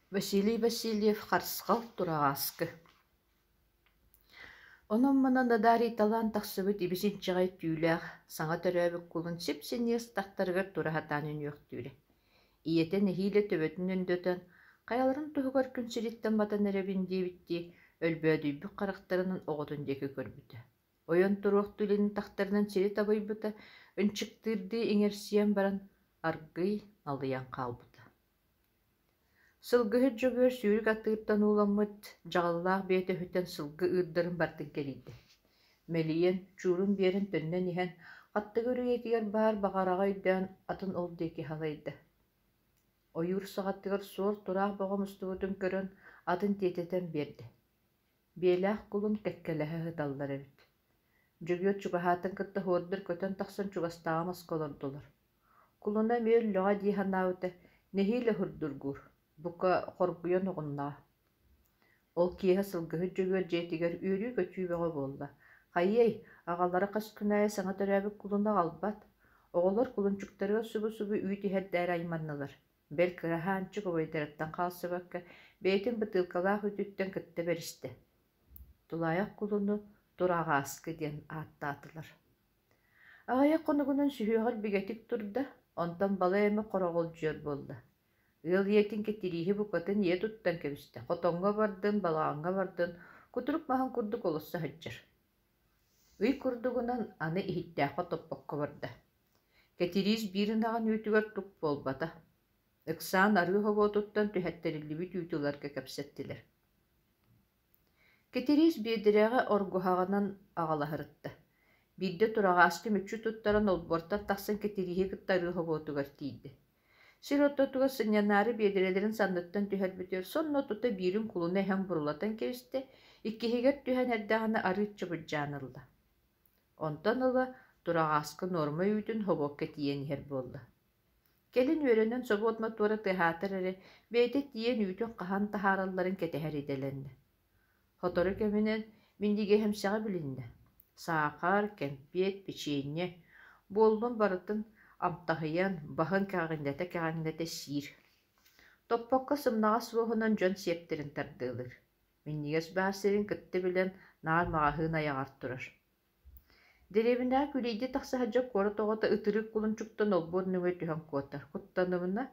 Василий Васильев харсқал турағаскы. Onun mana nadari talan taqsıbıt ibisin çıgay tüylәğ, sağa törəbік kulun sip-siniyə staqtarıgar turahatanın yok tüyle. İyete nehiyle töbötün öndötən, qayaların tuhugar künsiritten batan erebin debitti, ölbödüybü qaraqtarının oğudun deki körbütü. Oyan turuq tülenin taqtarının siri tabaybıta, önçıktırdı inersiyen baran argıy alıyan qalbıta. Сылгыһы жөгөр сүүрүк аттыыттан ууламмыт, жаҕаллаах биэте хүтэн сылгы ыырдарын бартын келийди. Мэлийэн чуурун биэрин төннөн иһэн, хаттыгы үрүгэйтигэр баар баҕарағайдаан атын ол диэки халайда. Ойуур саҕаттыгар суол тураах боҕомустубутун көрөн атын тиэтэтэн биэрди. Биэлээх кулун кэккэлэһэ хыталлар эбит. Жөгүөт чугаһаатын кытта хуордур көтөн тахсан чугастааҕа масколордулар. Кулуна мөөллөҕа диэханаабыта нэһиилэ хурдургуур. Бука хоргуйан оҕуннаа. Ол киэһэ сылгыһы дьөгүөр дьиэтигэр үөрүү көтүүбөҕө буолла. Хайый, аҕаллара хас күнэээ саҥа төрөөбүк кулуна аҕалбат. Оҕолор кулунчуктарыга субу-субу үүт иһэрдээр айманнылар. Бэл кыраһаанчы кубайдараттан хаалсыбакка бэйэтин бытыылкалаах үтүттэн кытта беристе. Тулаайах кулуну турааҕааскы диэн ааттаатылар. Аҕайа хонугунун сүһүөҕөр бигэтик турда, онтон бала эми хороҕолдьуор буолла. Ыл иетин кетириһи букатын ие туттан кэбистэ. Хотоҥҥо бардын, балааҥҥа бардын, кутурук маһын курдук олосса хаджар. Ый курдугунан аны иһиттээххэ топпокко барда. Кетириис биирин аҕан үүтүгэр тук буолбата. Ыксаан арыы хобуотуттан түһэттериллибит үүтүларга кэпсэттилэр. Кетириис биэдэрээҕэ оргуһаҕанан аҕалаһырытта. Биирдэ тураҕааскы мүччү туттаран олбуортар тахсан кетирииһи кытта арыы хобуотугар тиийди. Сироттотуга сыньяннаары биэдэрэлэрин санныттан түһэрбүтүөр сонно тута биирин кулуна эһэн бурулатан кэбисте, иккиһигэр түһэн эрдэҕинэ арыыччы быджаанылла. Онтон ыла тураҕааскы норма үүтүн хобуокка тиийэн иһэр буолла. Келин үөрэнэн собуотма туора тыһаатар эрэ бэйэтэ тиийэн үүтүн хаһан таһааралларын кэтэһэр иделэннэ. Хотору кэминэн миндиги хэмсэҕэ билиннэ. Саахар, кэмпиэт, печенье буоллун барытын амтаһыйан баһын кэҕиҥнэтэ сиир. Топпокко сымнаҕа суоһунан дьон сиэптерин тардыылыр. Миннигэс баар сирин кытты билэн наар маҕаһыын аyaҕар турар. Деревинээх күлийди тахсаһадьа куора тоҕото ытырык кулунчуктан олбуор нүҥүө түһэн куотар. Куттаныбына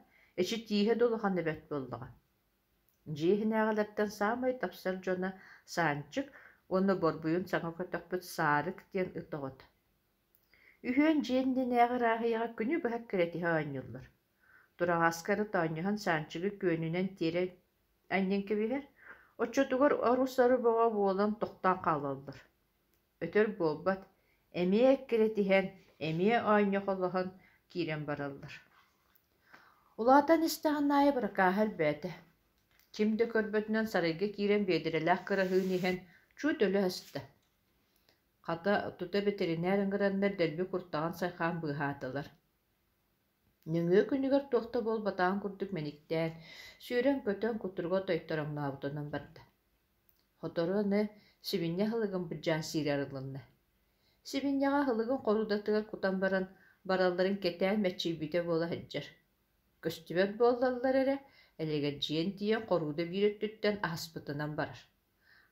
эчи тииһэ долухан эбэт буоллаҕа. Дьиэһинээҕэлэртэн саамай тапсар дьона саанчык уонна борбуйун саҥа көтөхпүт саарык диэн ытоҕот. Үһүөн дьиэннинээҕи рааһыйаҕа күнү быһак кэрэтиһэ аанньыллар. Тураҕааскары таанньыһан саанчыгы күөнүнэн тиэрэ анньын кэбиһэр, оччотугар орус-ары боҕо буолан тохтоон хаалаллар. Өтөр буолбат, эмиэ кэрэтиһэн, эмиэ аанньохолоһон киирэн бараллар. Улаатан истэҕиннаайа баракааһар бээтэ. Ким да көрбөтүнэн сарайга киирэн биэдэрэлээх кыраһыын иһэн чуут өлө хаста. Хата тута ветеринар ыңгыраннар дэрби куртаҕан сайхаан быыһаатылар. Нүҥүө күнүгэр туохта буолбатаан курдук мэниктään, сүүрэн көтөн кутурга тойтороҥнообутунан барда. Хотору аны сибинньэ хылыгын быдьаан сиирарылынна. Сибинньэҕэ хылыгын хоруудатыгар кутан баран баралларын кэтээн мэччийбитэ буола хаджар. Көстүбэт буоллаллар эрэ, элэгэджиэн тиийэн хорууда биирөттүттэн аһаспытынан барар.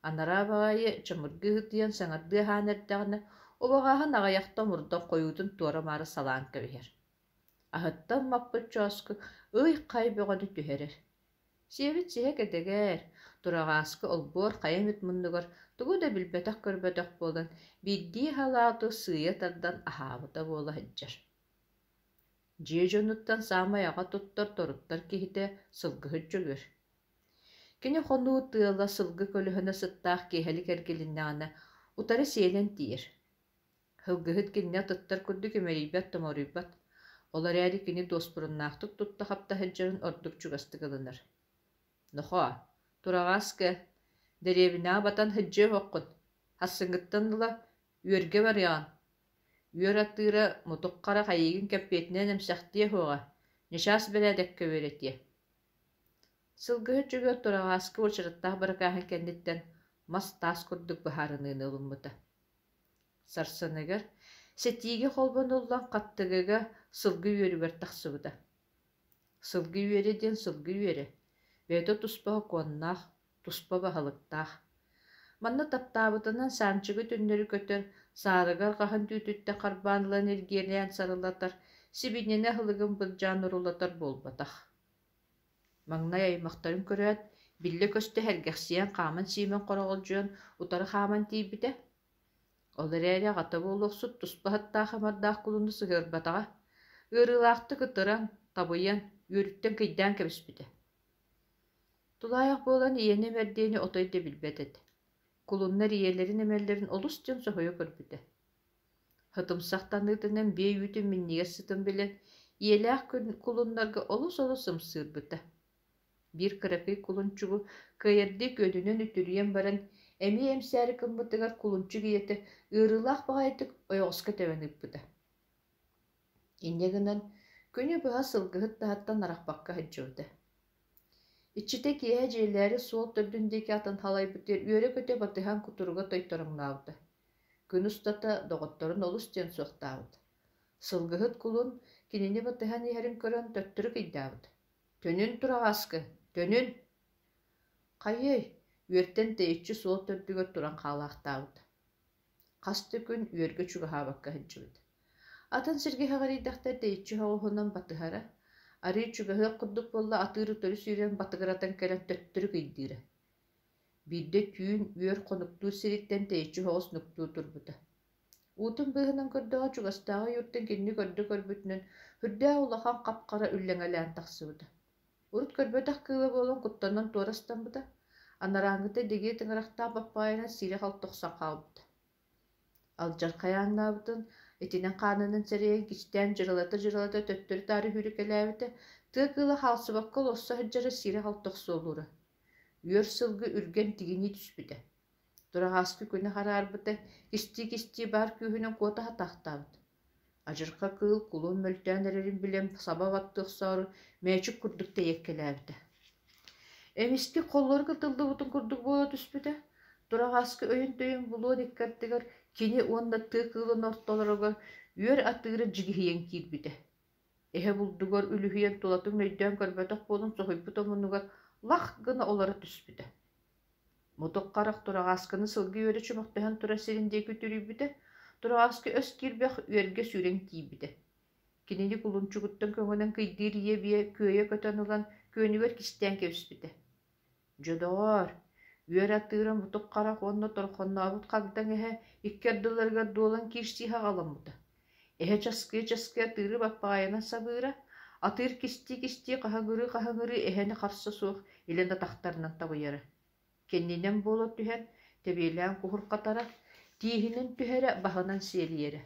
Анараа баҕайы чамыргы ыһытыйан саҥардыы аһаанэрдэҕинэ убаҕааһын аҕайахта мурдон хойуутун туора маары салаан кэбиһэр. Аһыттан маппыт чооску ый хай бөҕөнү түһэрэр. Сиэбит сиһэ кэтэгэр, тураҕааскы олбуор хайамыт муннугар тугу да билбэтэх көрбөтөх буолан биирдии халааты сыйа тардан аһаабыта буола хаджар. Дьиэ дьонуттан саамай аҕа туттар торуттар киһитэ сылгыһы дьөгөр. Кини хонуу тыала сылгы көлөһөнө сыттаах киэһэлик эргилиннэҕинэ утары сиэлэн тиир. Хылгыһыт киннэ тыттар курдук эмэрийбэт томоруйбат. Олар эри кини дуоспуруннаахтык тутта хапта хаджарын ордук чугастыгылынар. Нохо, тураҕааскы, деревинаа батан хаджыа хуоккун. Хассыҥҥыттан ыла үөргэ барыаҕын. Үөр аттыыра мутук-хара хайыыгын кэппиэтинэн эмсэхтиэ хуоҕа, нишаас бэлээдэк көбүөретиэ. Сылгыһы дьөгөр тураҕааскы учараттаах баракааһын кэнниттэн мас таас курдук быһаарыныыны улуммута. Сарсыныгар сетииги холбон уллан хаттыгыга сылгы үөрүгэр тахсыбыта. Сылгы үөрэ диэн сылгы үөрэ. Бәді тұспағы коннақ, тұспа бағалықтақ. Манна таптабытынан санчығы түннері көтір, сарығар қахан түйтітті қарбанылан ергернен сарылатар, сибинене хылығын бұджан ұрылатар болбатақ. Маңнай аймақтарын көрәт, билле көсті әргәқсиян қамын симен қорағыл жөн, ұтары қамын тейбіде. Олар әрі ағата болуқсут тұспағыттақ хамардақ құлынды сығыр батаға. Үрілақты күттіран, табыян, өріттен күйден кәбіспіді. Тулаяқ болан иені мәрдені отойды білбетеді. Кулуннар иелерин эмеллерин олустен соһойо көрбүтэ. Хытымсактаныытынан бей үтүн минниге сытын билен иелээх кулуннарга олус-олус сымсыырбыта. Бир кыракый кулунчугу кыйырды көнүнөн үтүрүйен баран эми эмсээри кымбытыгар кулунчу киэти ыырылаах баҕайытык ойоҕуска тэбэнииппыта. Иннегынан күнү быһа сылгыһыт таһаттан арахпакка хаджыбыта. Иччите киэһэ дьиэлээри суол төрдүндеки атын халайбытыр үөрэ көтө батыһан кутуруга тойторуҥнаабыта. Күн устата доҕотторун олус тиэн суохтаабыта. Сылгыһыт кулун кинини батыһан иһэрин көрөн төттөрү кыйдаабыта. Төнүн тураҕааскы, төнүн! Хайый, үөртэн тэйиччи суол төрдүгөр туран хаалаахтаабыта. Хасты күн үөргө чугаһаабакка хаджыбыта. Атын сиргэһэҕэриидахтар тэйиччи хоҕуһунан батыһара, арый чугаһыак курдук болла атыыры төрү сүүрэн батыгыратын кэлэн төттөрү кыйдыыра. Биирдэ түүн үөр хонуктуу сириттэн тэйиччи хоҕус нуктуу турбута. Уутун быһынан көрдөҕө чугастааҕа юуртан кинни көрдө көрбүтүнэн хүрдээх улахан капкара үллэҥэлээн тахсыбыта. Урут көрбөтөх кыыла буолан куттанан туорастанбыта, анарааҥҥыта дегие тыҥырахтаа баппаайынан сиирэ халтохсан хаалбыта. Алдьархайааннаабытын этинен хаанынан сэрэйэн кистэн жыралата төттөрү таары хүрүкэлээбитэ тыа кыыла хаалсыбакка олосса хаджара сиирэ халтохсуолуура. Үөр сылгы үрген тигини түспүтэ. Тураҕааскы күнэ хараарбыта кисти баар күүһүнэн куота хатаахтаабыт. Ажырха кыыл кулуун мөлтөөн эрэрин билэн саба баттыахсаары мэчик курдук тэйэккэлээбитэ. Эмиски холлору кытылдыбытын курдук буола түспүтэ. Тураҕааскы өйүн-төйүн булуон иккаттыгар кини уонна тыа кыылын ортолорого үөр атыыры жигиһийэн киирбитэ. Эһэ булдугор үлүһүйэн тулатын өйдөөн көрбөтөх буолун сохуйбут омунугар лах гына олара түспүтэ. Мутук-харах тураҕааскыны сылгы үөрэ чумактаһан тура сириндии күтүрүүбүтэ, тураҕааскы өс киирбэх үөргэ сүүрэн киибитэ. Кинини кулунчугуттан көҥүнэн кыйдыыр ие бие күөйө көтөн ылан күөнүгөр кистээн кэбиспитэ. Дьодоор, үөр атыыран мутук-харах уонна торхоннообут хагдан эһэ иккердыларга дуолан киирсииһэ аҕаламмыта. Эһэ часкыы атыыры баппаҕайынан сабыыра, атыыр кисти хаһаҥырыы эһэни харса суох илэн атахтарынан табыйара. Кеннинэн буола түһэн тэбиэлээн куһурхатара, тииһинэн түһэрэ баһынан сиэлиэри.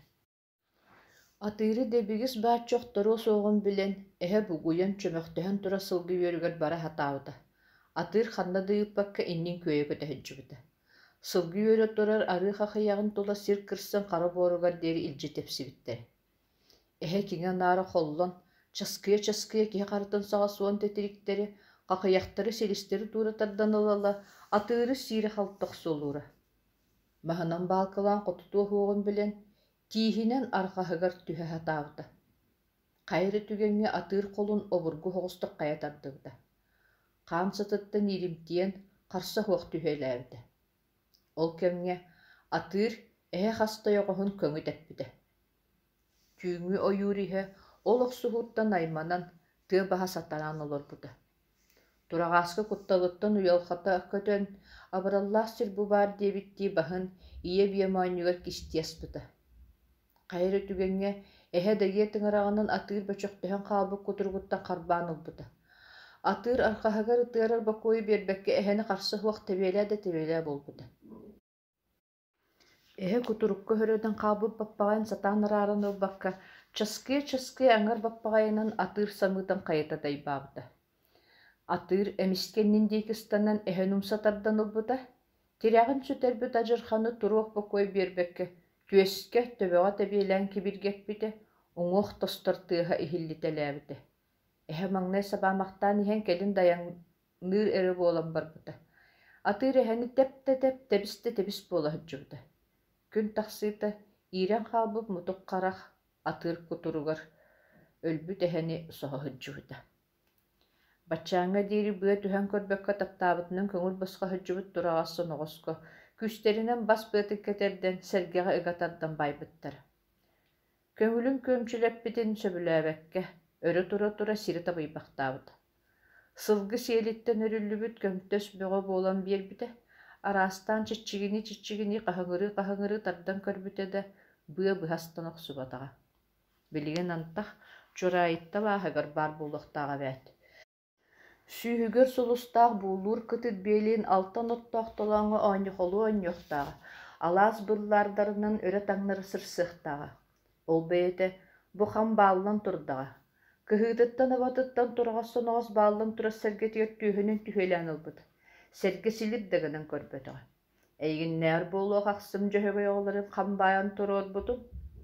Атыыры дэбигис бааччохтору суоҕун билэн эһэ бугуйан чөмөхтөһөн тура сылгы үөрүгэр бара хатаабыта. Атыыр ханна дыыппакка иннин күөйө көтөһүджүбүтэ. Сылгы үөрэ турар арыы хахыйаҕын тула сир кырсан хара буоругар диэри илдьи тепсибиттэр. Эһэ киҥэ наара холлон, часкыя киһи харатан саҕасуон тетириктери, хахыйахтары силистери тууратардан ылала атыыры сиири халтохсуолуура. Маһынан баалкалаан хотутуо хуоҕун билэн тииһинэн арҕаһыгар түһэ хатаабыта. Хайры түгэҥҥэ атыыр холун обургу хоҕустук хайа тардыбыта. Хаам сатыттан иримтиэн харса хуох түһэлээбитэ. Ол кэмҥэ атыыр эһэ хастайоҕоһун көҥү тэппитэ. Түүҥү ойуур иһэ ол охсуһууртан айманан тыа баһа сатараан олорбута. Тураҕааска кутталыттан уйалхата көтөн абыраллаах сирбу баар диэбиттии баһын ие биэмаанньыгар кистиэспыта. Хайры түгэҥҥэ эһэ дагие тыҥыраҕынан атыыр бөчөхтөһөн хаалбык кутургуттан харбаан ылбыта. Атыыр архаһыгар ытыарар бакуойу биэрбэккэ эһэни харса хуох тэбиэлээ болбута. Эһэ кутурукка хөрөдөн хаалбык баппаҕайын сатаан ыраарын ылбакка часкыы аңар баппаҕайынан атыыр самыытан хайыта тайбаабыта. Атыыр эмискеннин диикистанан эһэн умсатардан ылбыта, тирээҕин сүтэрбит ажырханы туруох бакуой биэрбэккэ түөскэ төбөҕө тэбиэлээн кибиргэппитэ, уҥуох тостор тыаһа иһиллитэлээбитэ. Эһэ маҥнай сабаамахтаан иһэн кэлин дайаҥныыр эрэ буолан барбыта. Атыыр эһэни тэбис буола хаджыбыта. Күн тахсыыта иирэн хаалбыт мутук-харах атыыр кутуругар өлбүт эһэни соһо хаджыбыта. Бачаңа дири быа түһэн көрбөккө таптаабытынан көңүл басқа хөджүбүт тураҕас соноҕоско, күстеринэн бас быатык кетерден сэргэҕэ ыгатардан байбыттар. Көңүлүн көмчүлэппитин сөбүлээбэккэ, өрө тура сири табыйбахтаабыт. Сылгы сиэлиттэн өрүллүбүт көмтөс бөҕө буолан биэрбитэ, араастаан чиччигини хаһыҥырыы тардан көрбүтэ да быа быһастан охсубатаҕа. Билигин антах чураайытта бааһыгар бар буолуохтааҕа бэт. Сүүһүгөр сулустаах буулуур кытыт биэлиин алтан оттоохтолооҥҥо оонньохолуу онньуохтааҕа, алаас быллаардарынан өрө таҥнары сырсыахтааҕа. Ол бэйэтэ бу хам бааллан турдаҕа. Кыһыытыттан абатыттан тураҕас соноҕос бааллан турас сэргэтигэр түүһүнүн түһэлээн ылбыт. Сэргэ силир дагынан көрбөтөҕө. Эйигиннээр буолуох ахсым дьөһөгөй оҕолорун хамбааан туруорбутум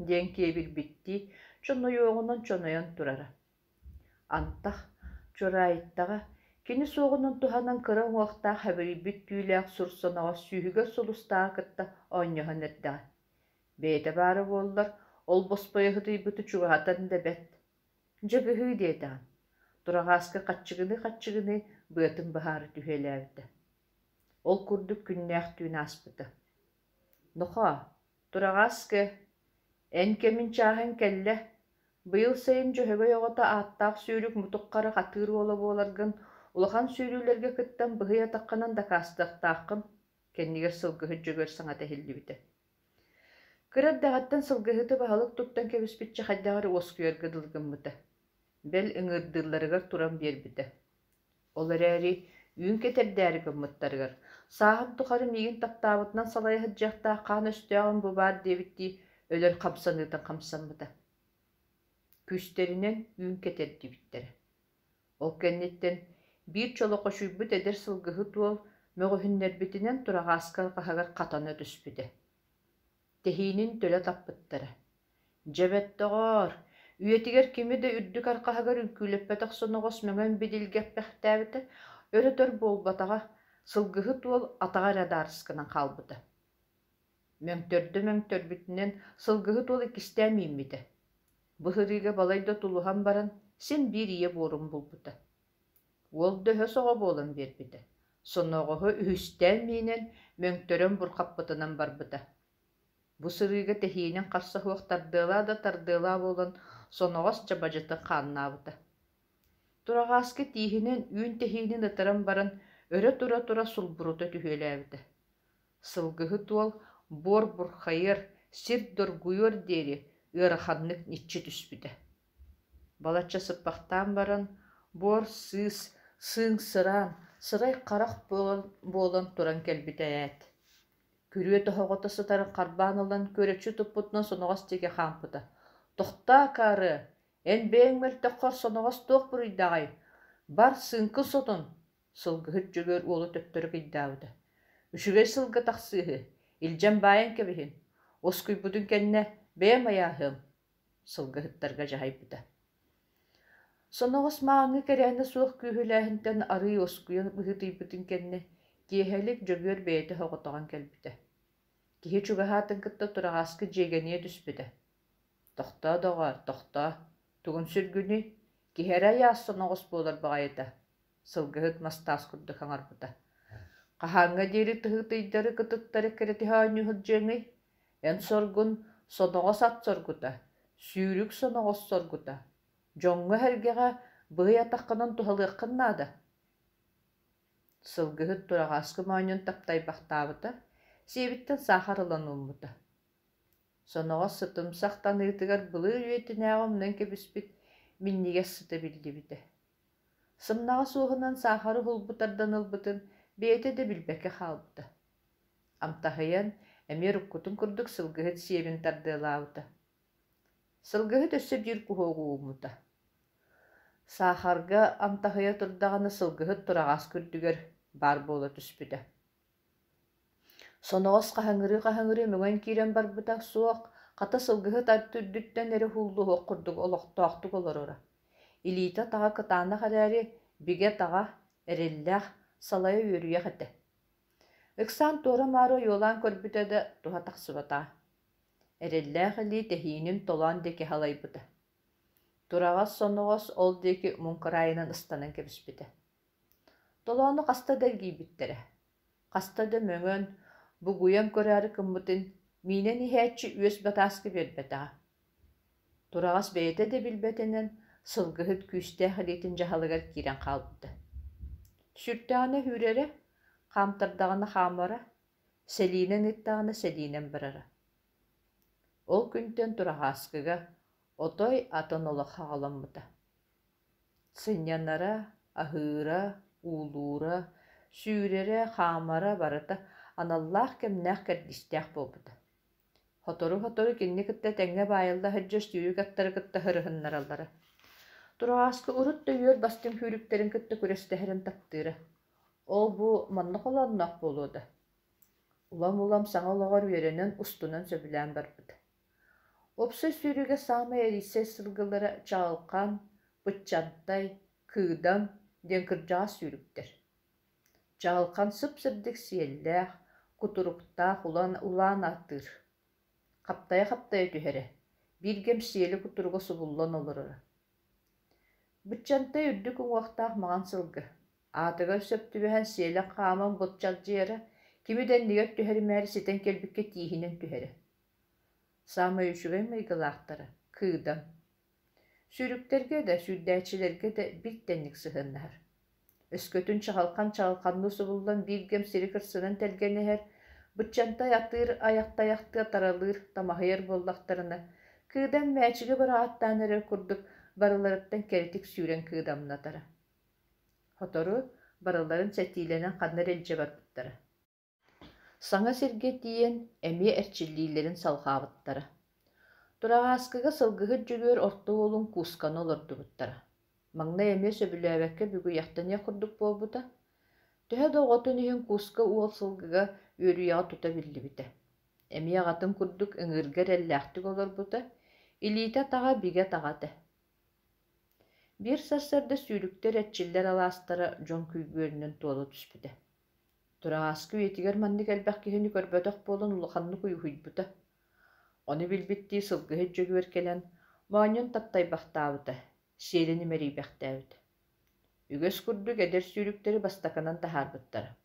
диэн киэбирбиттии чонойуоҕунан чонойон турара. Антах чураайыттаҕа кини суоҕунун туһанан кыра уҥуохтаах хэбирибит түүлээх сур соноҕос сүүһүгөр сулустааҕа кытта оонньоһон эрдэҕэ. Бэйэтэ баара буоллар ол боспойоһутуйбуту чугаһатан да бэт. Дьагыһыы диэтэҕин. Тураҕааска хаччыгыны быатын быһаары түһэлээбитэ. Ол курдук күннээх түүн ааспыта. Нохо, тураҕааска эн кэмин чааһын кэллэ, быйыл сайын дьөһөгөй оҕото ааттаах сүүрүк мутуккара хатыыр уола буоларгын улахан сүүрүүлэргэ кыттан быһыйа таххынан да каастыахтааххын кэннигэр сылгыһыт дьөгөр саҥата иһиллибитэ. Кырат даҕаттан сылгыһыты баһылык туттан кэбиспитчэ хайдааҕар уоскуйарга дылгыммыта. Бэл ыҥырдыылларыгар туран биэрбитэ. Ол эрээри үүн кетэрдээри гыммыттарыгар, сааһым тухары миигин таптаабытынан салайа хыджахтаах хаан өстөөҕүн бу баар диэбитти өлөр хамсаныытан хамсаммыта. Күстеринен үүн кетэрдибиттерэ. Ол кэнниттэн биир чолоқошуйбут эдэр сылгыһы туол мөҕөһүннэрбитинэн тураҕааска хаһыгар хатана түспүтэ. Тэһиинин төлө таппыттара. Дьэбэттэҕоор, үйэтигэр кими да үрдүк архаһыгар үккүүлэппэтэх соноҕос möҥөн бидилгэппэхтээбитэ, өрөтөр буолбатаҕа сылгыһы туол атаҕар адаарыскынан хаалбыта. Мөҥтөрбүтүнэн сылгыһы туол иккистээн мииммитэ. Быһырыыга балайда тулуһан баран син биир ийэ буорум булбута. Уол дöһө соҕо буолан биэрбитэ. Соноҕоһо үһүстээн миинэн мөҥтөрөн бурхаппытынан барбыта. Бу сырыыга тэһиинэн харсаһуох тардыалаа буолан соноҕос чабадьатын хааннаабыта. Тураҕааска тииһинэн үүн тэһиинин ытаран баран өрө тура сулбурута түһүөлээбитэ. Сылгыһы туол буор бурхайыр, сир доргуйуор диэри ыараханнык ниччи түспүтэ. Балачча сыппахтаан баран буор сыың сыраан, сырай харах буолан туран кэлбитэ эät. Күрүө тоһоҕото сытарын харбаан ылан көрөччү туппутунан соноҕос теге хаампыта. Тохтаа каары, эн бээҥмэлтэххор соноҕос туох буруйдаҕай. Бар сыыңкы сотун, сылгыһыт дьөгөр уолу төттөрү кыйдаабыта. Үчүгэй сылга тахсыыһы, илдьэн баайан кэбиһин, оскуйбутун кэннэ бэйэм аяаһым, сылгыһыттарга дьаһайбыта. Соноҕос мааҥҥы кэриэхинэ суох күүһүлээһинтэн арыы оскуйан быһытыйбытын кэннэ киэһэлик дьөгүөр бэйэтэ хоҕотоҕун кэлбитэ. Киһи чугаһаатын кытта тураҕааскы дьиэгэниэ түспүтэ. Тохтоо доҕоор, тохтоо, тугун сүргүнү киһэрэ яас соноҕос буолар баҕайыта, сылгыһыт мастаас курдук аҥарбыта. Хаһааҥҥа диэри тыһыытыйдары кытыттары кэрэтиһэ оонньуһулдьыаҥый, эн соргун соноҕос ат соргута, сүүрүк соноҕос соргута, дьоҥҥо хэргэҕэ быһый атаххынан туһалыаххын наада. Сылгыһыт тураҕааскы моонньун таптайбахтаабыта, сиэбиттэн саахар ылан ууммута. Соноҕос сытымсах таныытыгар былыы үөтүнээҕи кэбиспит миннигэр сыта биллибитэ. Сымнаҕа суоһунан саахары хулбутардан ылбытын бэйэтэ да билбэккэ хаалбыта. Амтаһыйан эмиэ руккутун курдук сылгыһыт сиэбин тардыалаабыта. Сылгыһыт өссө биир куһуоҕууммута. Саахарга амтаһыйа турдаҕына сылгыһыт тураҕаас күрдүгэр бар буола түспүтэ. Соноҕос хаһыҥырыы möҥөн киирэн барбыта суох, хата сылгыһыт арты үрдүттэн эри хуллуһуох курдук олохтоохтук олорора. Илиита таҕа кытаанах эрээри бигэ таҕа эриллээх салайа үөрүйэх этэ. Ыксаан туора маaro юолаан көрбүтэ да туһа тахсыбатаа. Эриллээх илии тэһииним толоон диэки халайбыта. Турагас соногос ол деки мункарайынан ыстанан кебиспите. Толоону хаста дергийбиттере. Хастада мөңөн бугуян көрәри кыммытын минен иһээччи үөс батааскы бербетаа. Турагас бэйэтэ де билбетинен сылгыһыт күүстээх илиитин жаһалыгар киирэн хаалбыта. Сүртэҕинэ хүрэрэ, хаамтардаҕына хаамара, сэлиинэн ыттаҕына сэлиинэн барара. Ол күнтэн турагааскыга отой атын олох хаҕаламмыта. Сынньаннара, аһыыра, уулуура, сүүрэрэ, хаамара барыта аналлаах кэмнээх кэрдистээх буолбута. Хотору кинни кытта тэҥҥэ баайалла хаджа сүүрүк аттары кытта хырыһыннараллара. Турагааскы урут дөйүөр бастың хүрүктерин кытта күрэстэһэрин таптыыра. Ол бу маннык олонноох буолуода. Улам саҥа олоҕор үөрэнэн устунан сөбүлээн барбыта. Опсой сүүрүгэ саама эрисэ сылгылара чаалкан, быччантай, кыыдам диэн кырдьаҕас сүүрүктэр. Чаалкан сып-сырдык сиэллээх, кутуруктаах улаан аттыр. Хаптая түһэрэ, бииргэм сиэли кутуруга субуллан олорора. Быччантай үрдүк уҥуохтаах маҕан сылгы. Аатыгар сөптүбэһэн сиэлэн хааман бутчалдьыйара, кими дэннигэр түһэримээри ситэн кэлбикке тииһинэн түһэрэ. Саама үчүгэй мыйгылаахтара, кыыдам. Сүүрүктерге да, сүүрдээчилерге да бир тэнник сыһыннаһар. Өскөтүн чаалканнуу субуллан бииргэм сири кырсынан телгенэһэр, быччантай атыыр аяхтаяхтыа таралыыр тамаһыйар буоллахтарына, кыыдам мээчиге барааттаанары курдук барыларыттан кэритик сүүрэн кыыдамнатара. Хотору барыларын сэтииленэн ханнар элдьэ барбыттара. Саҥа сиргэ тиийэн эмиэ эрчиллиилэрин салҕаабыттара. Турагааскыга сылгыһыт дьүгүөр ортуу олун куусканы олордубуттара. Маҥна эмиэ сөбүлээбэккэ бүгүйахтаныа курдук буолбута. Төһө доҕотун иһин кууска уол сылгыга үөрүйэҕэ тута биллибитэ. Эмиэ аҕатын курдук ыҥыыргар эллээхтик олорбута, илиитэ таҕа бигэ таҕатэ. Биир сарсарда сүүрүктэр эччиллэр алаастара дьон күүгүөрүнэн туола түспүтэ. Турагааскы үетигэр маннык элбэх киһини көрбөтөх буолан улаханнык уйуһуйбута. Ону билбиттии сылгыһыт дьөгүөр кэлэн моонньун таптайбахтаабыта, сиэлин имэрийбэхтээбит. Үгөс курдук эдэр сүүрүктери бастаканан тахаарбыттара.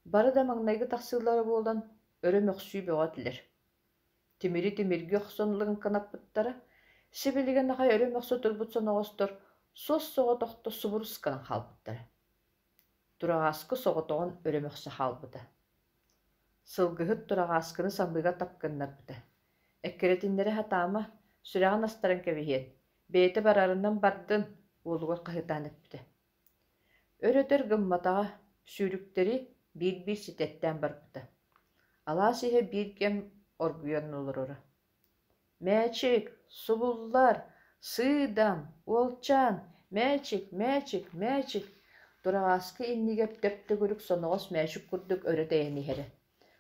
Бары да маҥнайгы тахсыылара буолан өрө мөхсүү бөҕөтүлэр. Тимири тимирги охсонлугун канаппыттара, сибилиген ахай өрө мөхсө турбут соноҕостор суос соҕотохто субурусканан хаалбыттара. Турагааскы соҕотоҕун өрө мөхсө хаалбыта. Сылгыһыт турагааскыны самбыга тапкыннарбыта. Эккеретиннэри хатаама сүрэҕин астаран кэбиһиэн, бэйэтэ барарынан бардын уолугар хаһыытаан эппитэ. Өрөтөр гымматаҕа сүүрүктери биир ситэттään барбыта. Алаас иһэ бииргэм оргуйан олорора. Мээчик, субуллар, сыыдам, уолчаан, мээчик. Турагааскы иннигеп төптөгүрүк соноҕос мээчик курдук өрө дэйэниһэрэ.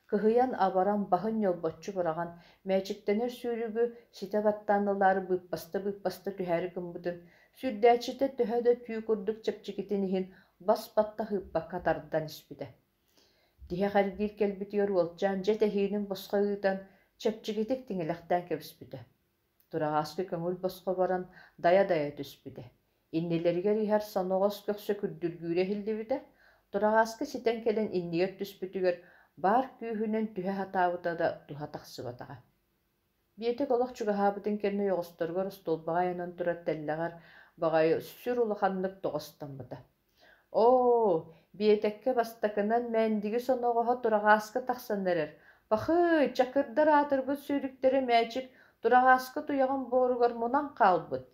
Кыһыйан абаран баһын йолбоччу бараган мээчиктэнэр сүүрүгү ситэ баттаанылаары быыппаста түһээри гымбытын, сүрдээчитэ төһө да түү курдук чэпчигитин иһин бас батта хыыппакка тардан испитэ. Тиһэ харгиир кэлбитигэр уолчаан дьэ тэһиинин босхо ыытан чэпчигитик тиҥэлэхтээн кэбиспитэ. Турагааскы көҥүл босхо баран дая түспүтэ. Иннилэригэр иһэр соноҕос көхсө күрдүргүүрэ иһиллибитэ, турагааскы ситэн кэлэн иннигэр түспүтүгэр баар күүһүнэн түһэ хатаабыта да туһа тахсыбатаҕа. Биэтик олох чугаһаабытын кэннэ йоҕосторгор устулбаҕайынан турар тэллэҕэр баҕайы сүр улаханнык тоҕостаммыта. Оо, биэтэккэ бастакынан мэндиги соноҕоһо турагааскы тахсаннарар. Бахый, чакырдар аатырбыт сүүрүктери мээчик турагааскы туйаҕын бооругар мунан хаалбыт.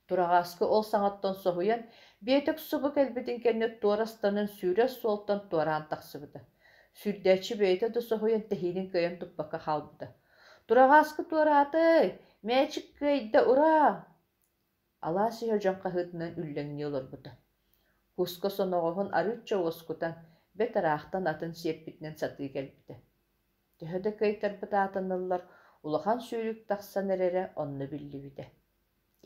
Турагааскы ол саҥаттан соһуйан биэтик субу кэлбитин кэннэ туорастанын сүүрэ суолтан туораан тахсыбыта. Сүрдээчи бэйэтэ да соһуйан тэһиинин кыйан туппакка хаалбыта. Турагааскы туораатый, мээчик кыайда ура! Алаас иһэ дьон хаһыытынан үллэҥни олорбута. Куска соноҕоһун арыычча уоскутан бэт араахтан атын сиэппитинэн сатыы кэлбитэ. Төһө да кыайтарбыта атаныллар улахан сүүрүк тахсан эрэрэ онно биллибитэ.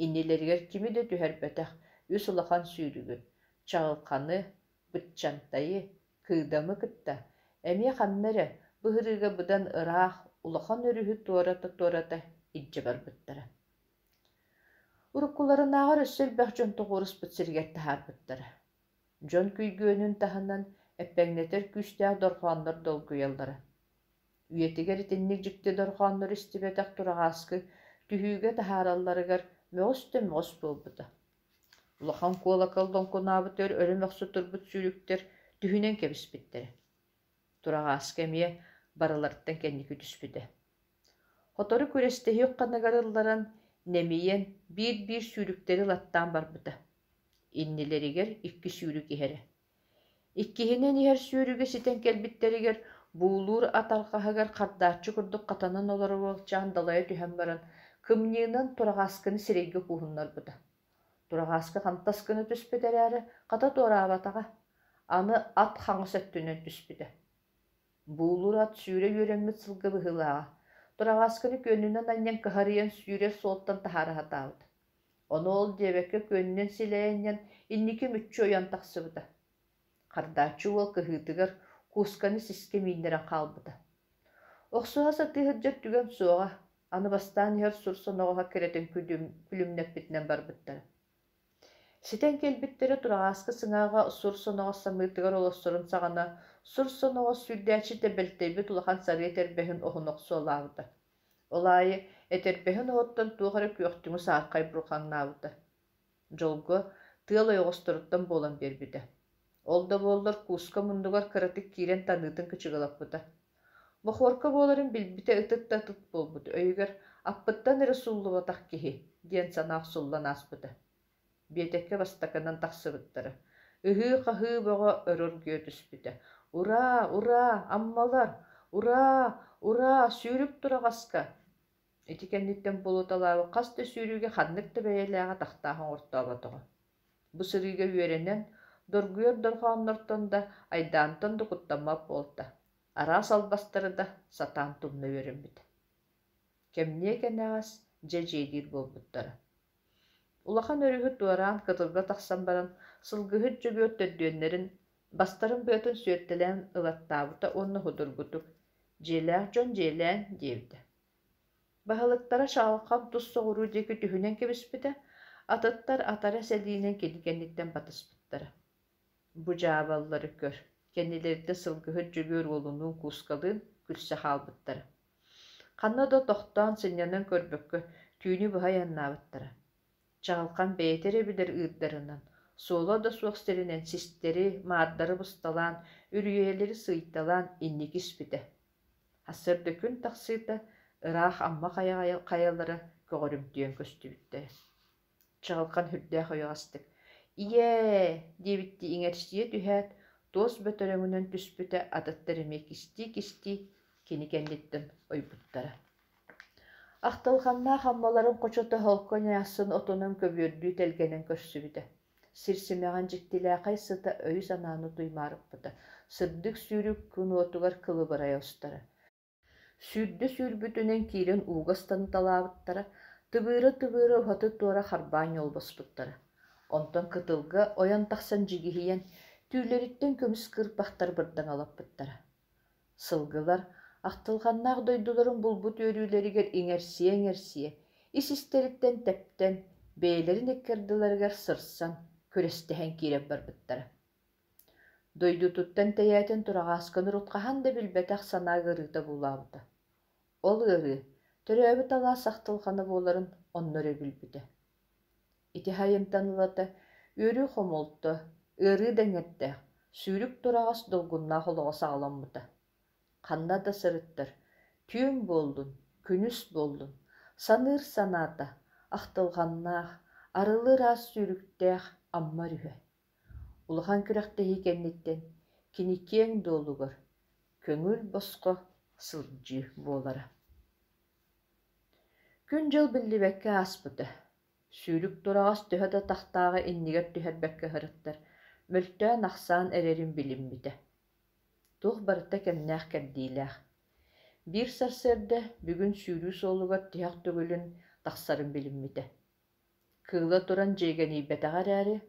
Иннилэригэр кими да түһэрбэтэх үс улахан сүүрүгү, чаалканы, быччантайы, кыыдамы кытта, эмиэ ханнары быһырыга быдан ыраах улахан өрүһү туората иддьэ барбыттара. Уруккуларын ағар өссел бәқ жон тоғырыс бұтсыргетті харбыттары. Жон күйгөнін тахынан әппәңнетер күстәқ дорфанлар долгуяллары. Үйетігер тіннік жүкті дорфанлар істебетақ тұрағаскы түхүйге тахаралларыгар мөғісті мөғіс болбыды. Улахан колакалдон конабытыр өрім өқсы тұрбыт сүйріктер түхінен кебіспеттері. Тұрағаскы әмие барыларттан кәннікі түспіді. Хотору көрестегі өққанығарыларын немейен bir sürükleri lattan barbıdı. İnnileriger iki sürük ihere. İkkihinen iher sürüge siten kelbitleriger buğulur atalqahıgar qardaççı kurduk qatanan oları olacağın dalaya tühem baran kımnığının turağaskını sireyge kuhunlar bıdı. Turağaskı kantaskını tüspedereri qata torabatağa anı at xanı söttünen tüspede. Buğulur at sürü yöremmet sılgı bıhılağa. Turağaskını könlünen annen kıhariyen sürer soğuttan tahara hatağıdı. Onu ol devekke könlünen sileyenyen inniki mütçü oyan taqsıbıdı. Qardaçı ol kıhıtıgar kuskanı siske minleren qalbıdı. Oqsuğa satı hıccat tügen soğa, anı bastan yer sursan oğa kereten külümnek bitinen barbıttara. Siten kelbitleri turağaskı sınağa sursan oğa samıtıgar olasırın sağana sursan oğa sürdäçi tebelteybi tulahan sarı eterbehin oğunoqsu olağıdı. Olayı eterbehin oğuttan tuğarı köktümü saatqay burqanlağıdı. Jolgu tığal oyoğusturuttan bolan berbidi. Olda bollar kuska mundugar karatik kiren tanıtın kıçıgılapbıdı. Moxorka boların bilbite ıtıt da tıt bolbudu. Öyger appıttan Resullu bataq kehi diyen sanaq sullan asbıdı. Bietekke bastakanan taqsıbıttırı. Ihı qahı boğa örür götüspüdü. Ura, ura, ammalar, ura, ura, sürüp durağaska. Etikennitten bolutalavı qasta sürüge xanlıkta beyelağa taqtağın ortabatığı. Bu sırıge üerenen dorguyar dorxanlardan da aydantan da kuttamap oldu. Ara salbastırı da satan tumna verenbidi. Kemniye kenağas jejedir bolbutları. Ulahan örühü duaran kıtılga taqsan baran sılgıhı jögöt döddüenlerin bastarın bötün süöttelen ılattabuta onu hudurgutuk. Jelaq jon jelen devdi. Bahalıktara şalqam tuz soğuru deki tühünen kebispide, atıttar atara selinen kedikenlikten batıspıttara. Bu cabalları gör. Kendileri de sılgıhı jögör olunun kuskalığın külse halbıttara. Kanna da tohtan sinyanan körbökkö tüyünü buha yannabıttara. Çalkan beytere bilir ıdlarından. Sola da suaksterinen sisteri, maadları bustalan, ürüyeleri sıytalan innik ispide. Hasır dökün taksıyda ıraq amma kayaları köğürüm diyen köstübütte. Çalkan hürdäh oyagastık. İye, debitti iňersiye tühät, toz bötöröňünen tüspüte adattarıme kisti kini kendittin oybuttara. Ahtalxanna hammaların qoçota holkon yassın otonun köbürdüğü telgenen kössübüde. Sirsimeğen jiktilä sıta öy sananı duymarıpbıdı. Sırdık sürük kunu otugar kılı baraya ustara. Sürdü sürbütünen kiren uğastan talabıttara, tıbırı hatı tora harban yol basbıttara. Ondan kıtılga oyan taqsan jigihiyen tüyleritten kömüs kırpaktar birden alapbıttara. Sılgılar ahtalxannaq doyduların bulbut örüleriger iňersiye, is isteritten tepten, beylerin ekkerdilerger sırsan, körestehen kirep barbıttara. Doydu tuttan teyaten turağaskını rutqahan da bilbetaq sana gırıda bulabıdı. Ol gırı, töröbü tala saqtılxanı boların onnörü bilbidi. İti hayımtan ılata, örü xomoltu, ırı dengette, sürük turağas dolgunna holoğa sağlanmıdı. Kanna da sırıttır, tüyün boldun, künüs boldun, sanır sanata, ahtalxannaq, arılır az sürükteğ amma rühe. Ulahan kürektehi kennitten, kinikien dolugar, köngül bosqa sılcı bolara. Gün jıl billibekke aspıdı. Sürük durağas tühe da taxtağı inniger tüherbekke hırıttır. Mültüğe naqsan ererin bilinmidi. Tuğ barıta kennäh kerdiyläh. Bir sarserde bugün sürü solugar tühek tügülün taqsarın bilinmidi. Kığla turan jegeni betağar äri,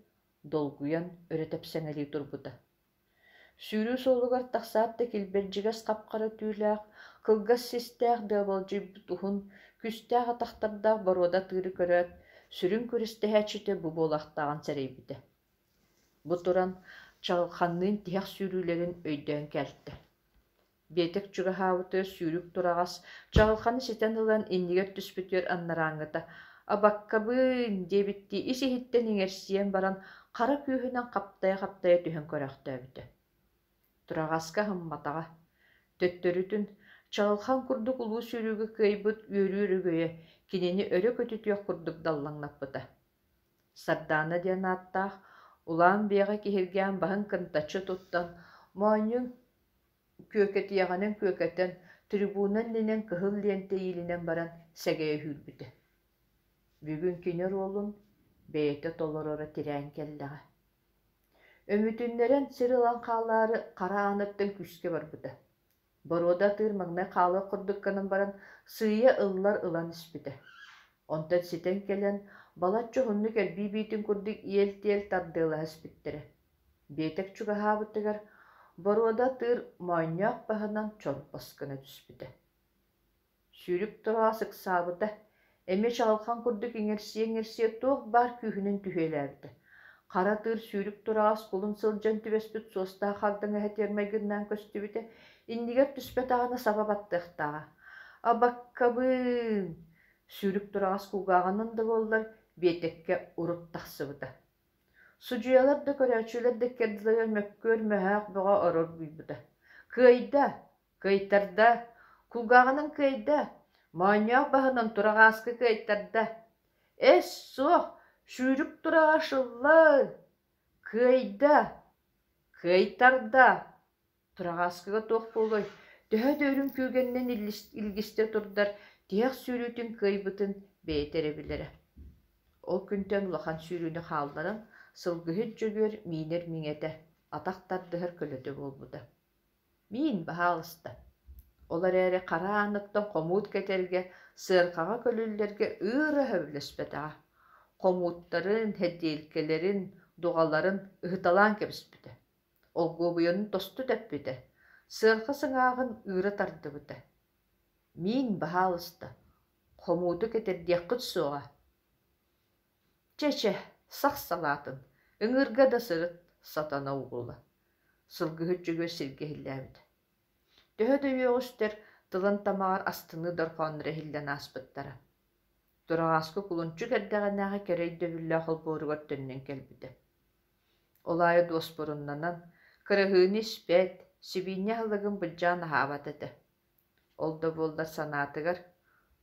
dolguyan öretep seňeli turbuda. Sürü solugar taqsaat kilberjigas qapqara tüyläh, kılgas sistäh dabalji tuhun küstäh ataqtarda baroda tırı köröt, сүрүн көрістәһәчіті бұ болақтаған сәрейбіді. Бұ тұран чағылханнын тияқ сүйрүлерін өйден кәлтті. Бетік чүгіхауыты сүйрік тұрағас, чағылханы сетен ылан иннигер түспітер аннараңыта. Абаккабын дебітті isi хиттен еңерсиен баран қара күйінен қаптая түхін көріқті өбіді. Тұрағасқа хымматаға. Төттөрүтүн чағылхан курдук улуу сүйрүүгө кыйбыт үйрүү-үрүгөйө кинени өрө көтүтүөх курдук даллаңнаппыта. Сардана диэн аттаах улаан бияга киһиргээн баһын кынтаччы туттан мооньуң күөкетиэҕинэн күөкэтэн трибунан нинен кыһыл лиэнтэ иилинэн баран сэгэйэ хүрбүтэ. Бүгүн кинер уолун бэйэтэ толорора тирээн келлэҕэ. Өмүтүннэрэн сырылан хаалаары кара аныттан күскэ барбыта. Борода тыыр магнай хаалы курдукканын баран сыйя ыллар ылан испите. Онтан ситен келен балаччы хунну келбий бийтин курдук иел-тиел тардыыла испиттере. Бейтек чугаһаабытыгар борода тыыр моонньоох баһынан чорпаскына түспүтэ. Сүүрүк туraa сыксаабыта эме чагалхан курдук иҥерсие туох бар күүһүнэн түһүэлээбитэ. Кара тыыр сүүрүк тураас кулун сылдьан түбэспит суостаа хардыңа хэтермэгиннаан көстүбүтэ. Иннигер түспет ағаны саба баттықтаға. Абаккабын сүүрүк турағас кугағанын да болдар бетекке урут тақсыбыта. Сужуялар да көрәчілер да керділер мөккөр мөһәк бұға орор бұйбыта. Кыйда, кыйтарда, кугағанын кыйда, мааньяқ бағынан турағасқы кыйтарда. Эс соқ, сүүрүк турағашылы, кыйда, кыйтарда. Турағасқыға тоқ болой, төһө дөөрүн күүгеннен илгисте турдар, тияқ сүүрүүтүн кыйбытын бейтере билере. Ол күнтен улахан сүүрүүнү хаалларын сылгыһыт жөгөр минер миңете, атақтардыһыр көлөтө болбута. Мин баһаалыста. Олар эре кара аныттан комуут кетерге, сыыркаға көлүллерге ыыра хөбүлөспетаға. Комууттарын, хеддиилкелерин, дугаларын ыһыталаан кебиспите. Олгуобуйонун тосту тэппите, сыырха сыңаагын ыыра тардыбыта. Мин баһаалыста, хомууту кетердиэккыт суоҕа. Чече, сах салаатын, ыҥырга да сырыт сатана угула. Сылгыһыт жөгөр сиргэһиллээбит. Төһө дөйүөҕүстэр тылын тамаар астыны дорхооннора хиллэн ааспыттара. Турағаскы кулунчу кэрдэҕинээҕи кэрэй дөбүллээх холбооругар төннөн келбите. Олайы дуоспоруннанан кырыһыыны испэт, сибииннэ хылагын былдьаан аһаабатыты. Олда буоллар санаатыгар,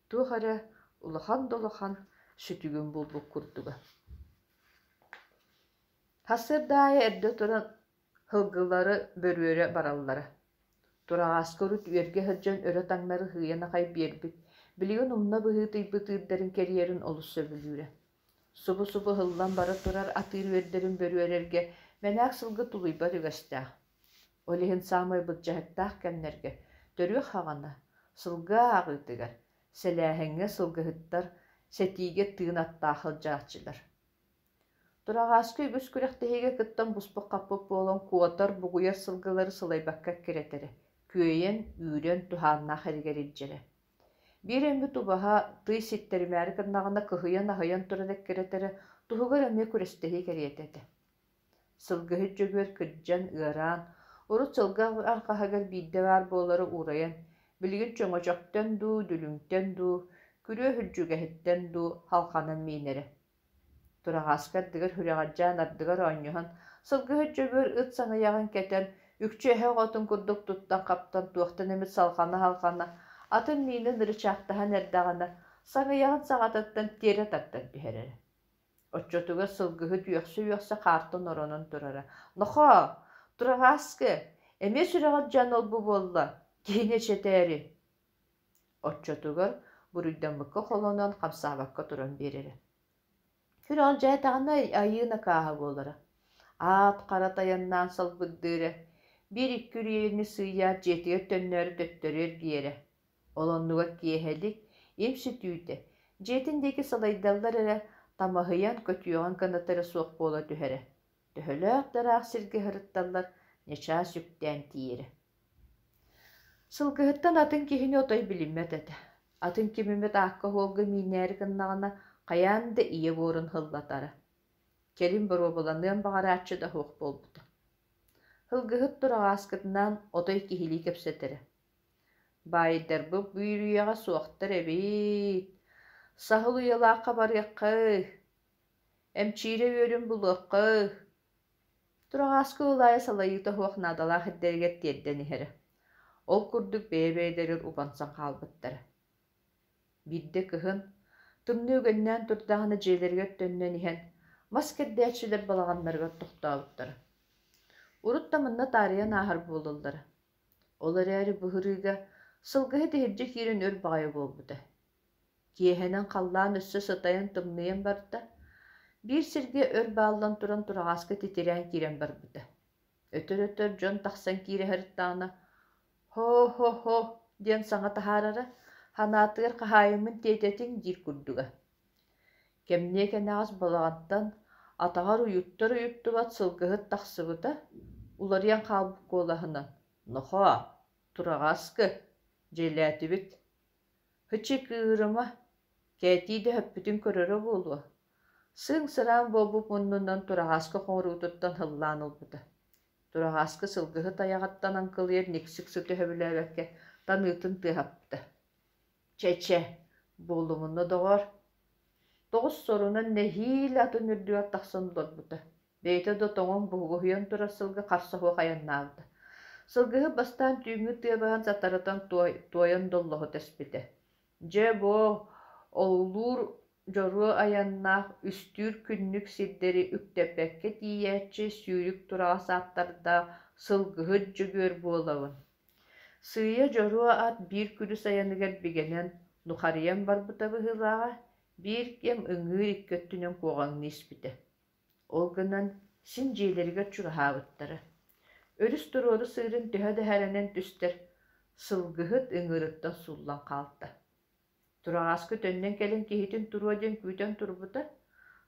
туохара улахан-долахан сүтүгүн булбук курдуга. Хасырдаайа эрдэ туран хылгылары бөрүөрэ бараллара. Турағаскорут үөргэ хылдьан өрө таңнары хыйанахай биэрбит, билигин умна быһыытыйбытыырдарын кэриэрин олус сөбүлүүрэ. Субу-субу хыллан бара турар атыыр үөрдэрин бөрүөрэргэ Мәнәк сылгы тулуйба түгәстәх. Олиһин самай былжаһыттаах кәннәргә, төрүөх хағана, сылга ағытыгар, сәләһәңгә сылгыһыттар, сәтиге тыын аттаахыл жаачылар. Турағаскы үгүс күрәхтәһиге кыттан буспық қапып болан куотар бугуяр сылгылары сылайбакка керетері, күйен, үйрен туханна хәргәрилжере. Bir emmi tubaha tый ситтеримәри кырнағына кыһыян аһыян турарак керетері, туһугар эмме күрәстәһи кәриететі. Сылгыһыт жөгөр кырдьан ыаран, урут сылга арқаһагар биидде бар буолары урайан, билигин чоҥочоктон дуу, дүлүңтөн дуу, күрүө хүрдьүгэһиттен дуу халханан миинере. Турағаскар дыгар хүрәҕаджаан ардыгар оонньуһан, сылгыһыт жөгөр ыт саҥыйаҕын кэтэн, үкчү эһэ оҕотун курдук туттан каптан туохтан эмит салхана халхана, атын миинин ырычаахтаһан эрдэҕинэ, саҥыйаҕын саҕататтан тиэрэ таттан түһэрэрэ. Отчотуга сылгыһыт үөхсү-үөхсэ хаартын оронун турара. Нохо, Турағаскы, эме сүрэҕаджаан олбу буолла, киһине четээри. Отчотугар буруйдаммыкка холонон хамсаабакка туран биэрере. Хүрэл жаатаҕына айыына кааһа буолара. Аат хара таяннаан салбыддыыра, бир икки үрийэни сыйаат жетиге төннөөрү төттөрүөр биэре. Олоннугар киэһэлик им сүтүүтэ, жетиндеки салайдаллар эрэ тамаһыйан көтүөҕөн канатары суох буола түһэрэ. Төһөлөөх дараах сиргэ хырытталлар нячаа сүктээн тииэре. Сылгыһыттан атын киһини отой билиммэт этэ. Атын кимимэт аакка хуолга миинээри гыннаҕына Каян да ие буорун хыллатара. Келин боробуланын багарааччы да хуох болбута. Хылгыһыт турагааскытынан отой кихили кепсетере. Байдарбы бүйрүйэҕэ суохтар эбит. Сахыл уйалаакка барыаккы. Эмчиире үөрүн булуаккы. Турагааскы улаайа салайыыта хуох наадалаах эддэригэр тиэрдэн иһэрэ. Ол курдук бэйэ-бэйдэрэр убансан хаалбыттара. Бидде кыһын тымны үгэннээн турдаҕына дьиэлэригэр төннөн иһэн мас кэрдээччилэр балаҕаннарыгар тухтаабыттара. Урут тамынна таарыйан аахар буолаллара. Ол эрээри быһырыыга сылгыһы тэһирдьэ киирэн өр баҕайы буолбута. Киэһэнэн халлаан өссө сытайан тымныйан барда, биир сиргэ өр бааллан туран турагааска титирээн киирэн барбыта. Өтөр-өтөр дьон тахсан киирэһэриттаҕына «Хо-хо-хо» диэн саҥа таһаарара, ханаатыгар хаһаайыммын тиэтэтиҥ диир курдуга. Кэмнээ кэнэҕас балаҕаттан атаҕар уйуттар уйуттубат сылгыһыт тахсыбыта, уларыйан хаалбык куолаһынан «Нохо, турагааскы» дьиэлээтибит. Хычы кыырыма, кэтии да höppүтүн көрөрө буолуа. Сыҥ сыраан буолбуп муннунан турагааска хоҥоруутуттан хыллаан ылбыта. Турагааска сылгыһыт аяҕаттан аҥкылыйар никсик сытı höбүлээбэккэ таныытын тыаһапта. Чэ, буолумунна доҕор. Тоҕус сорунан нэһиил атын үрдүгэр тахсан олорбута. Бэйэтэ да тоҥон буһугуһуйан турар сылгы харсаһуох аяннаабыта. Сылгыһы бастаан түүҥҥү тыабаһан сатарытан туойан доллоһу тэспитэ. Дьэ бо оллуур дьоруо аяннаах үстүүр күннүк сирдэри үктэппэккэ тиийээччи сүүрүк тураҕасааттарда сылгыһыт дьөгүөр буолабын. Сыыйа дьоруо ат биир күрүс аяныгар бигэнэн нухарыйан барбыта быһыылааҕа биир кем ыҥыыр иккөттүнэн куоҕаҥны испитэ. Ол гынан син дьиэлэригэр чураһаабыттара. Өрүс туруору сыырын төһө да хэрэнэн түстэр сылгыһыт ыҥыырыттан суллан хаалта. Турагааскы төннөн келин киһитин туруо диэн күүтэн турбута,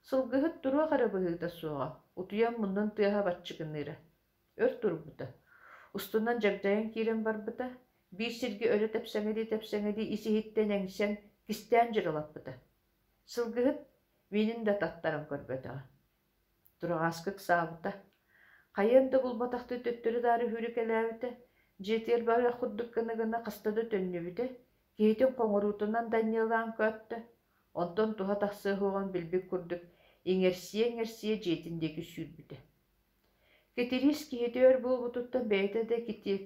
сылгыһыт туруо харабыһыыта суоҕа, утуйан муннун тыаһа баччыгыныыра. Өр турбута. Устунан жагдайан киирэн барбыта, биир сирги өрө тэпсэҥэди исиһиттэн эҥсэн кистээн дьырылаппыта. Сылгыһыт минин да таттаран көрбөтөҕө. Турагааскык саабыта. Хайын да булбатахты төттөрү дары хүрүк элээбите, жетер бары худдукканыгына кастады төннүбүтэ, киһитин коҥоруутунан Даниэлаан көттө. Онтон туһа тахсыахуоҕун билбик курдук, иҥерсие жетиндеги сүүрбүтэ. Кетирис киһити өр буолбутуттан бэйэтэ да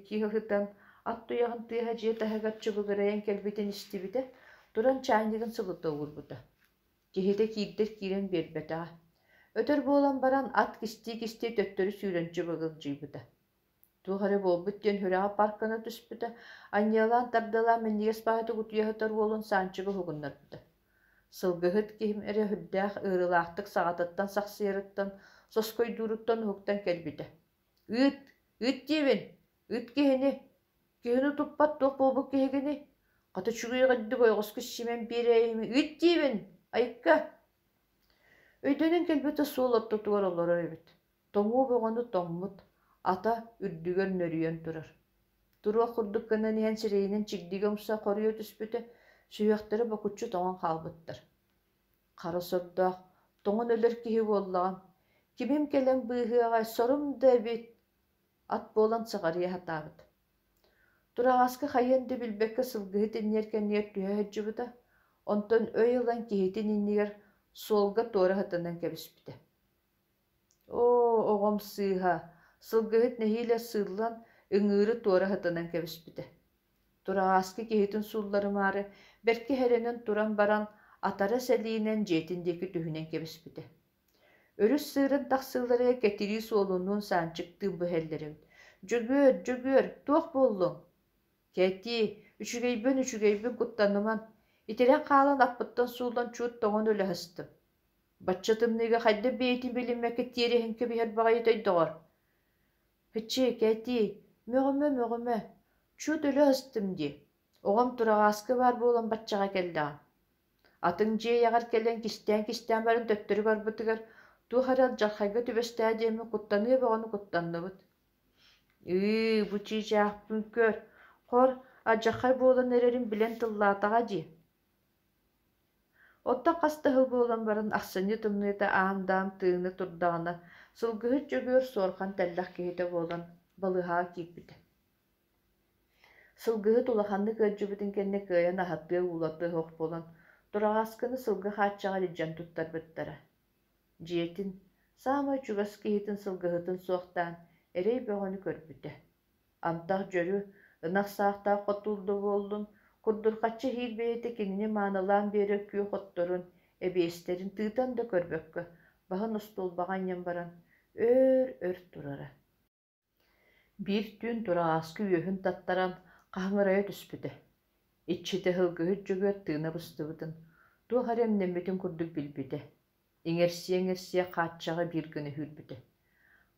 киһыһытан ат туйаҕын тыаһа дьиэ таһыгар чыбыгырайан кэлбитин истибитэ, туран чаанньыгын сылыта уурбута. Киһитэ киирдэр киирэн биэрбэтэҕэ. Өтөр буолан баран ат кисти төттөрү сүүрөнчү быгылдьыйбыта. Туохары буолбут диэн хүрэҕэ паркына түспүтэ, анньыалаан тардалаан мэннигес баҕаты утуйаһытар уолун саанчыгы хугуннарбыта. Сылгыһыт киһим эрэ хүрдээх ыырылаахтык саҕатыттан сахсыйарыттан, соскойдууруттан уһуктан кэлбитэ. Ыыт диэбин, ыыт киһини туппат туох буолбут киһигини, хата чугуйҕаддык ойҕоску симэн биэрэйими, ыыт диэбин, айыкка. Өйдөнөн кэлбитэ суол оттотугар олорор эбит. Тоҥуу боҕону тоҥмут, ата үрдүгөр нөрүйөн турар. Туруох курдукканан иһэн сирэйинэн чигдиге умса хоруйа түспүтэ, сүйэхтэрэ бокуччу тоҥон хаалбыттар. Хара сордоох, тоҥон өлөр киһи буоллаҕын, кимим кэлэн быыһыаҕай сорум да эбит, ат буолан саҕарыйа хатаабыт. Турагааска хайыан да билбэккэ сылгыһыт инньиэр кэннигэр түһээһэджибыта, онтон өй ылан киһитин иннигэр суолга туора хатанан кэбиспитэ. Оҕом сыыһа, сылгыһыт нэһиилэ сыыллан ыҥыыры туора хатанан кэбиспитэ. Турагааска киһитин суулларымаары бэрки хэрэнэн туран баран атара сэлиинэн дьиэтиндеки түһүнэн кэбиспитэ. Өрүс сыырын тахсыыларыга кэтирии суолунуун саанчыктыын быһэллэрэбит. Дьөгүөр, туох буоллуҥ. Кэти, үчүгэйбүн куттаныман, итирэн хаалан аппыттан суулан чуут тоҕон өлөһөстүм. Баччатымныйга хайда бэйэтин билиммэккэ тиэрэһинкэ биһэр баҕайы тойдоҕор. Хычы, Кэти, мөҕөмө, чуут өлөһөстүм ди. Оҕом турагааска баар буолан баччаҕа кэллэҕим. Атыҥ дьиэ яҕар кэлэн кистээн барын төттөрү барбытыгар, туохарал дьаххайга түбэстээ диэми куттаныы боҕону куттанныбыт. Бу чиичээхпин көр, хор, адьаххай буолан эрэрин билэн тыллаатаҕа ди. Отта қастahıl болан барын ақсыны тымныйта аандаам тыыны турдағына сылгыһыт жөгөр суорхан тэллэх киһитэ буолан балыһаа киирбитэ. Сылгыһыт улаханны кыаджыбытын кэннэ кыайан аһаттыа уулатыа хоох буолан тураҕааскыны сылгы хааччаҕа илдьэн туттарбыттара. Дьиэтин саамай чугас киһитин сылгыһытын суохтаан эрэй бөҕөнү көрбүтэ. Амтах дьөрү ынах саахтаах хотулду буоллун курдурхаччы hiilбэйэтэ кинини маанылаан биэрэ күө хотторун эбиэстерин тыытан да көрбөккө баһын устулбаҕанньан баран өр турара. Биир түүн тураҕааскы үөһүн таттаран хаһыҥырайа түспүтэ. Иччитэ хылгыһыт дьөгүөт тыына быстыбытын туох арем неммитин курдук билбитэ. Иҥерсиэ хааччаҕа биир гыны хүрбүтэ.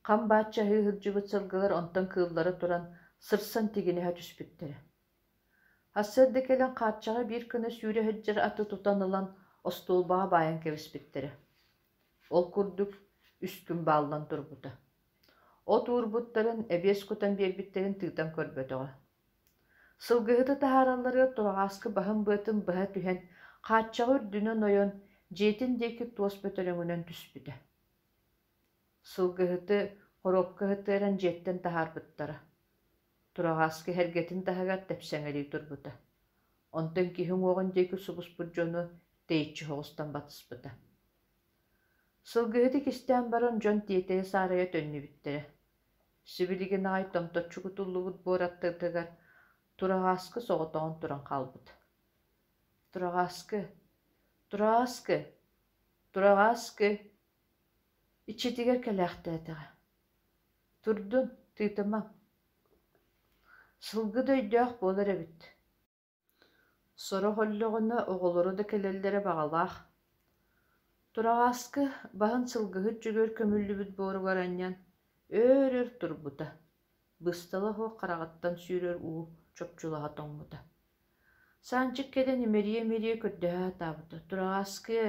Хам бааччаһыы сылдьыбыт сылгылар онтон кыыллара туран сырсан тигиниһэ түспүттэрэ. Хассырды келен хааччаҕа биир кыны сүүрэ хыджар аты тутан ылан остуолбаҕа баайан кэбиспиттэрэ. Ол курдук үскүн бааллан турбута. О туурбуттарын эбиэс кутан биэрбиттерин тыытан көрбөтөҕө. Сылгыһыты таһаараллары тураҕааскы баһын быатын быһа түһэн хааччаҕа үрдүнөн ойон дьиэтин диэки туос бөтөрөҥүнөн түспүтэ. Сылгыһыты хоропкаһытыаран дьиэттэн таһаарбыттара. Тураҕааскы хэргэтин таһыгар тэпсэҥэлии турбута. Онтон киһи уоҕун диэки субуспут дьону тэйиччи хоҕустан батыспыта. Сылгыһыты кистээн баран дьон тиэтэйэ саарайа төннүбүттэрэ. Сибилигин аҕай томточчугутуллубут буораттырдыгар тураҕааскы соҕотоҕун туран хаалбыт. Тураҕааскы иччитигэр кэлээхтээтэҕэ. Турдун, тыытымаҥ. Сылгы дөйдөөх буолар эбит. Соро холлоҕуна оҕолоро да кэлэллэрэ баҕалаах. Тураҕааскы баһын сылгыһыт дьөгүөр көмүллүбүт буоругар анньан өр турбута. Быстала хуох хараҕаттан сүүрөр уу чопчулаҕа тоҥмута. Саанчык кэлэн имэрие көрдөһөө таабыта. Тураҕааскы,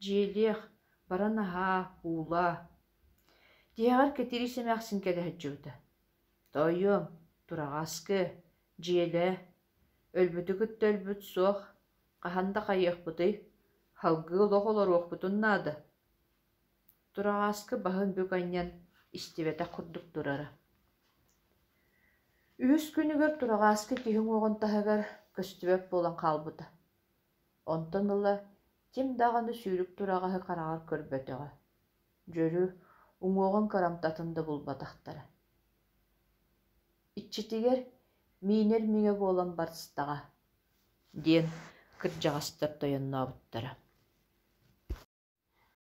дьиэлиэх, баран аһаа, уулаа. Дьиэҕэр кэтири сэмээхсин кэлэһэджибыта. Тойуом, тураҕааскы, дьиэлээ, өлбүтүгүт өлбүт суох, хаһанда хайыахпытый, халгыы олох олоруохпутун наада. Тураҕааскы баһын бүк анньан истибэтэ курдук турара. Үһүс күнүгөр тураҕааскы киһиҥ уоҕун таһыгар көстүбэп буолан хаалбыта. Онтон ыла тим даҕаны сүүрүк тураҕаһы хараҕар көрбөтөҕө. Дьөрү уҥуоҕун карамтатында булбатахтара. Иччитигэр миинер миҥэ буолан барыстаҕа диэн кырдьаҕастар тойоннообуттара.